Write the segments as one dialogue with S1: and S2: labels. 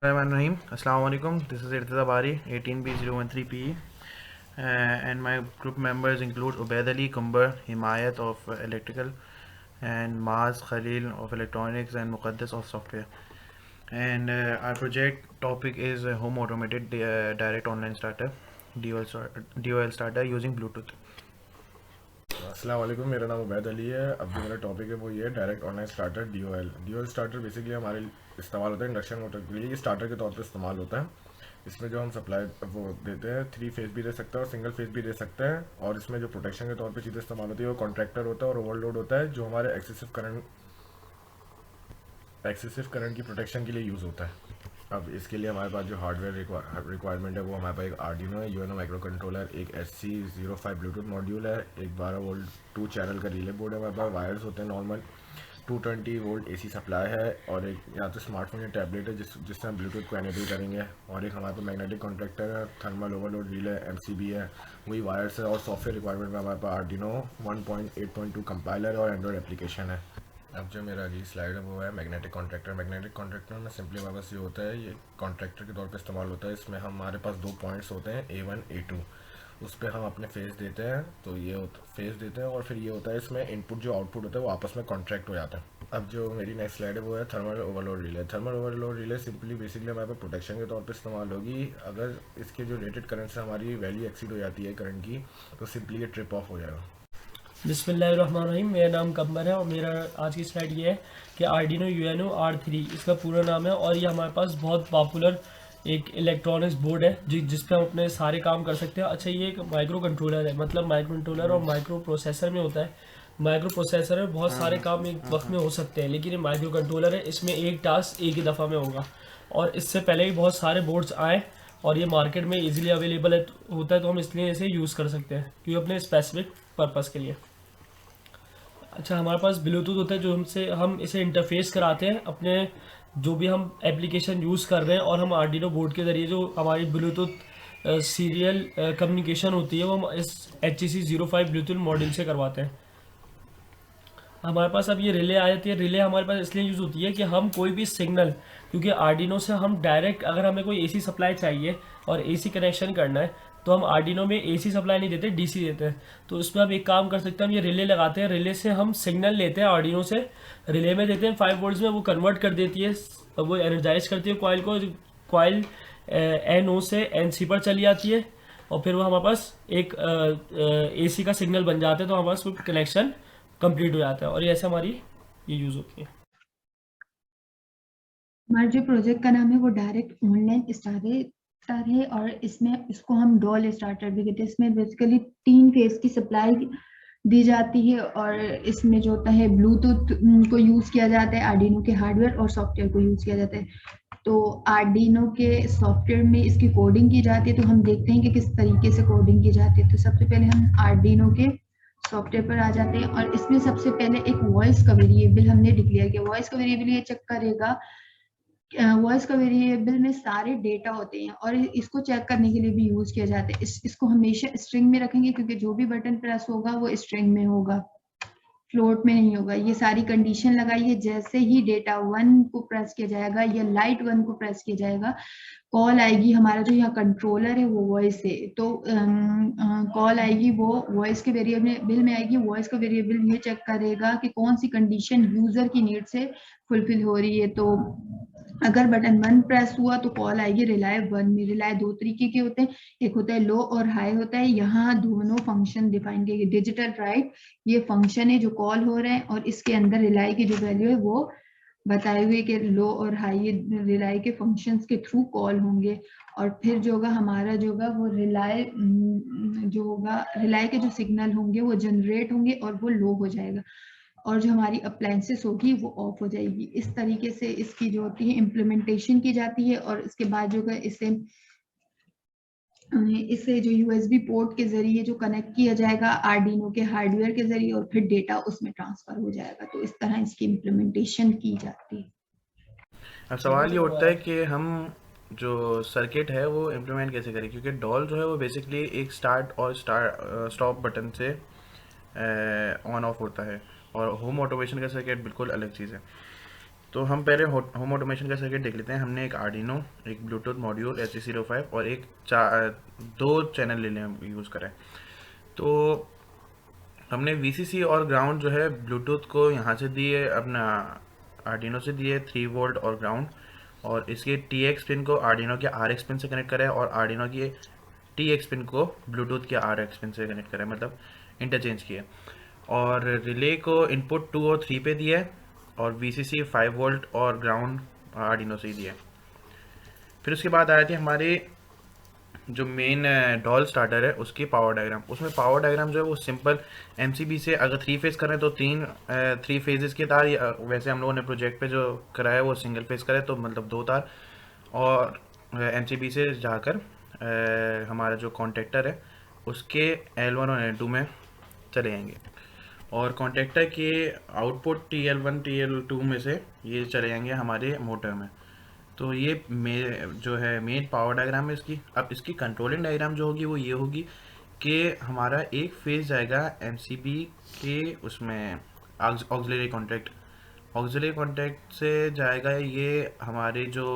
S1: Rahim. Assalamu alaikum. This is Irtada Bari, 18B013PE, and my group members include Ubaid Ali Kumbar, Himayat of Electrical, and Maaz Khalil of Electronics, and Muqaddas of Software. And our project topic is Home Automated Direct Online Starter, DOL starter using Bluetooth.
S2: अस्सलाम वालेकुम, मेरा नाम उबैद अली है। अब जो मेरा topic है वो ये है direct online starter D O L starter basically हमारे इस्तेमाल होता है इंडक्शन मोटर के लिए। ये स्टार्टर के तौर पे इस्तेमाल होता है। इसमें जो हम सप्लाई वो देते हैं 3 फेज भी दे सकते हैं और सिंगल फेज भी दे सकते हैं। और इसमें जो प्रोटेक्शन के तौर पे चीज़ें इस्तेमाल होती है वो कॉन्ट्रैक्टर होता है और ओवरलोड होता है, जो हमारे एक्सेसिव करंट की प्रोटेक्शन के लिए यूज़ होता है। अब इसके लिए हमारे पास जो हार्डवेयर रिक्वायरमेंट है वो हमारे पास एक आर्डिनो है, यूएनओ माइक्रो कंट्रोलर, एक SC05 ब्लूटूथ मॉड्यूल है, एक 12 वोल्ट 2 चैनल का रिले बोर्ड है, हमारे पास वायर्स होते हैं नॉर्मल, 220 वोल्ट AC सप्लाई है, और एक या तो स्मार्टफोन या टैबलेट है जिससे हम ब्लूटूथ को एनेबल करेंगे, और एक हमारे पास मैग्नेटिक कॉन्ट्रैक्टर है, थर्मल ओवरलोड रिले MCB है, वही वायर्स है। और सॉफ्टवेयर रिक्वायरमेंट में हमारे पास आर्डिनो 1.8.2 कंपाइलर और एंड्रॉयड एप्लीकेशन है। अब जो मेरा अगली स्लाइड है वो है मैग्नेटिक कॉन्ट्रैक्टर में सिंपली हमारे पास ये होता है, ये कॉन्ट्रैक्टर के तौर पे इस्तेमाल होता है। इसमें हमारे पास 2 पॉइंट्स होते हैं A1 A2, उस पर हम अपने फेस देते हैं, तो ये फेस देते हैं, और फिर ये होता है इसमें इनपुट जो आउटपुट होता है वो आपस में कॉन्ट्रैक्ट हो जाता है। अब जो मेरी नेक्स्ट स्लाइड है वो है thermal overload relay simply basically हमारे पास प्रोटेक्शन के तौर पे इस्तेमाल होगी। अगर इसके जो रेटेड करंट से हमारी वैल्यू एक्सीड हो जाती है करंट की, तो सिंपली ये ट्रिप ऑफ हो जाएगा।
S3: बिस्मिल्लाहिर्रहमानिर्रहीम। मेरा नाम कमर है और मेरा आज की स्लाइड ये है कि आर्डिनो यूएनओ R3 इसका पूरा नाम है, और ये हमारे पास बहुत पॉपुलर एक इलेक्ट्रॉनिक्स बोर्ड है जिस पे हम अपने सारे काम कर सकते हैं। अच्छा, ये एक माइक्रो कंट्रोलर है, मतलब माइक्रो कंट्रोलर और माइक्रो प्रोसेसर में होता है। माइक्रो प्रोसेसर में बहुत सारे काम एक वक्त में हो सकते हैं, लेकिन ये माइक्रो कंट्रोलर है, इसमें एक टास्क एक ही दफ़ा में होगा। और इससे पहले भी बहुत सारे बोर्ड्स आए और ये मार्केट में इजीली अवेलेबल होता है, तो हम इसलिए इसे यूज़ कर सकते हैं क्योंकि अपने स्पेसिफिक पर्पज़ के लिए। अच्छा, हमारे पास ब्लूटूथ होता है जो हम इसे इंटरफेस कराते हैं अपने जो भी हम एप्लीकेशन यूज़ कर रहे हैं, और हम आर्डिनो बोर्ड के ज़रिए जो हमारी ब्लूटूथ सीरियल कम्युनिकेशन होती है वो हम इस HEC05 ब्लूटूथ मॉड्यूल से करवाते हैं। हमारे पास अब ये रिले आ जाती है। रिले हमारे पास इसलिए यूज़ होती है कि हम कोई भी सिग्नल, क्योंकि आर्डिनो से हम डायरेक्ट अगर हमें कोई AC सप्लाई चाहिए और AC कनेक्शन करना है तो हम आर्डिनो में AC सप्लाई नहीं देते, DC देते हैं। तो इसमें हम एक काम कर सकते हैं, हम ये रिले लगाते हैं, रिले से हम सिग्नल लेते हैं आर्डिनो से, रिले में देते हैं 5 वोल्ट्स में, वो कन्वर्ट कर देती है, वो एनर्जाइज करती है कॉइल को, कॉइल NO से NC पर चली जाती है, और फिर वो हमारे पास एक AC का सिग्नल बन जाता है, तो हमारे पास कनेक्शन कंप्लीट हो जाता है, और ये ऐसे हमारी ये यूज़ होती है।
S4: हमारे जो प्रोजेक्ट का नाम है वो डायरेक्ट ऑनलाइन स्टार्टर है, और इसमें इसको हम डॉल स्टार्टर भी कहते हैं। इसमें बेसिकली 3 फेज की सप्लाई दी जाती है, और इसमें जो होता है ब्लूटूथ को यूज़ किया जाता है, आर्डिनो के हार्डवेयर और सॉफ्टवेयर को यूज़ किया जाता है। तो आर्डिनो के सॉफ्टवेयर में इसकी कोडिंग की जाती है, तो हम देखते हैं कि किस तरीके से कोडिंग की जाती है। तो सबसे पहले हम आर्डिनो के सॉफ्टवेयर पर आ जाते हैं, और इसमें सबसे पहले एक वॉइस का वेरिएबल हमने डिक्लेयर किया। वॉइस का वेरिएबल ये चेक करेगा, वॉइस का वेरिएबल में सारे डेटा होते हैं, और इसको चेक करने के लिए भी यूज किया जाता है। इसको हमेशा स्ट्रिंग में रखेंगे, क्योंकि जो भी बटन प्रेस होगा वो स्ट्रिंग में होगा, फ्लोट में नहीं होगा। ये सारी कंडीशन लगाइए। जैसे ही डेटा 1 को प्रेस किया जाएगा या लाइट 1 को प्रेस किया जाएगा, कॉल आएगी। हमारा जो यहाँ कंट्रोलर है वो वॉइस है, तो कॉल आएगी, वो वॉइस के वेरिएबल में आएगी। वॉइस का वेरिएबल ये चेक करेगा कि कौन सी कंडीशन यूजर की नीड से फुलफिल हो रही है। तो अगर बटन 1 प्रेस हुआ तो कॉल आएगी रिलाय 1 में। रिलाय 2 तरीके के होते हैं, एक होता है लो और हाई होता है। यहाँ दोनों फंक्शन डिफाइन किए गए। डिजिटल राइट ये फंक्शन है जो कॉल हो रहे हैं, और इसके अंदर रिलाय की जो वैल्यू है वो बताए हुए कि लो और हाई ये रिलाय के फंक्शंस के थ्रू कॉल होंगे। और फिर जो होगा हमारा जो होगा वो रिलाय के जो सिग्नल होंगे वो जनरेट होंगे और वो लो हो जाएगा, और जो हमारी अप्लायंसेस होगी वो ऑफ हो जाएगी। इस तरीके से इसकी जो होती है इम्प्लीमेंटेशन की जाती है। और इसके बाद जो है इसे जो USB पोर्ट के जरिए जो कनेक्ट किया जाएगा आर्डिनो के हार्डवेयर के जरिए, और फिर डेटा उसमें ट्रांसफर हो जाएगा। तो इस तरह इसकी इम्प्लीमेंटेशन की जाती है।
S1: अब सवाल ये उठता है कि हम जो सर्किट है वो इम्प्लीमेंट कैसे करें, क्योंकि डॉल जो है वो बेसिकली एक स्टार्ट और स्टॉप बटन से ऑन ऑफ होता है, और होम ऑटोमेशन का सर्किट बिल्कुल अलग चीज़ है। तो हम पहले होम ऑटोमेशन का सर्किट देख लेते हैं। हमने एक आर्डिनो, एक ब्लूटूथ मॉड्यूल SC05 और एक 2 चैनल ले लें हम यूज़ करें। तो हमने VCC और ग्राउंड जो है ब्लूटूथ को यहाँ से दिए, अपना आर्डिनो से दिए 3 वोल्ट और ग्राउंड, और इसके TX पिन को आर्डिनो के RX पिन से कनेक्ट करें और आर्डिनो के TX पिन को ब्लूटूथ के RX पिन से कनेक्ट करें, मतलब इंटरचेंज किए। और रिले को इनपुट 2 और 3 पे दिया है और VCC 5 वोल्ट और ग्राउंड आर्डिनो से ही दिया है। फिर उसके बाद आया थी हमारी जो मेन डॉल स्टार्टर है उसकी पावर डायग्राम। उसमें पावर डायग्राम जो है वो सिंपल MCB से, अगर 3 फेज करें तो 3 फेजेस के तार, वैसे हम लोगों ने प्रोजेक्ट पे जो कराया वो सिंगल फेज करे तो मतलब 2 तार, और MCB से जाकर हमारा जो कॉन्टेक्टर है उसके L1 और L2 में चले जाएंगे, और कॉन्टेक्टर के आउटपुट TL1 TL2 में से ये चले जाएंगे हमारे मोटर में। तो ये जो है मेन पावर डायग्राम है इसकी। अब इसकी कंट्रोलिंग डायग्राम जो होगी वो ये होगी कि हमारा एक फेज जाएगा MCB के उसमें ऑक्सिलरी कॉन्टैक्ट से जाएगा ये हमारे जो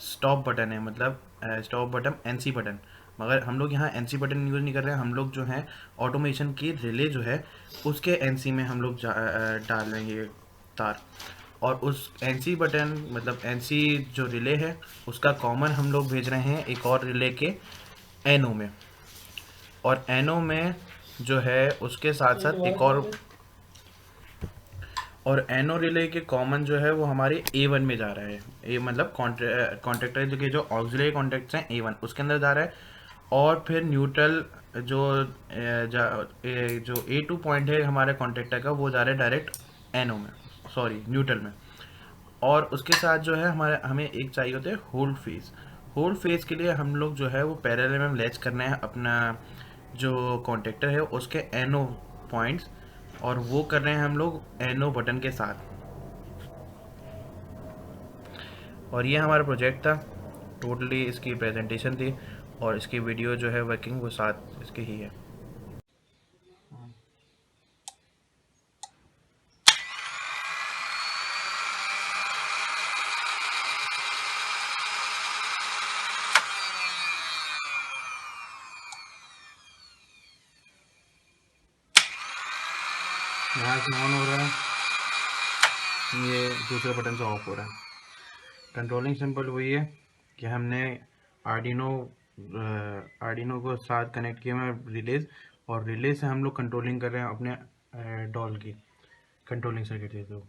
S1: स्टॉप बटन है, मतलब स्टॉप बटन NC बटन, मगर हम लोग यहाँ NC बटन यूज़ नहीं कर रहे हैं। हम लोग जो है ऑटोमेशन की रिले जो है उसके NC में हम लोग डाल लेंगे तार, और उस NC बटन मतलब NC जो रिले है उसका कॉमन हम लोग भेज रहे हैं एक और रिले के NO में, और NO में जो है उसके साथ साथ एक और NO रिले के कॉमन जो है वो हमारे A1 में जा रहा है। ए मतलब कॉन्ट्रैक्टर जो के जो ऑक्सिलरी कॉन्टैक्ट्स हैं A1 उसके अंदर जा रहा है, और फिर न्यूट्रल जो A2 पॉइंट है हमारे कॉन्ट्रैक्टर का वो जा रहा है डायरेक्ट न्यूट्रल में। और उसके साथ जो है हमें एक चाहिए होता है होल्ड फेज के लिए हम लोग जो है वो पैरेलल में लैच करना है अपना जो कॉन्ट्रैक्टर है उसके NO पॉइंट्स, और वो कर रहे हैं हम लोग NO बटन के साथ। और ये हमारा प्रोजेक्ट था, टोटली इसकी प्रेजेंटेशन थी, और इसकी वीडियो जो है वर्किंग वो साथ इसके ही है। यहाँ से ऑन हो रहा है, ये दूसरे बटन से ऑफ हो रहा है। कंट्रोलिंग सिंपल वही है कि हमने आर्डिनो को साथ कनेक्ट किया है रिलेज, और रिले से हम लोग कंट्रोलिंग कर रहे हैं अपने डॉल की कंट्रोलिंग सर्किट है। तो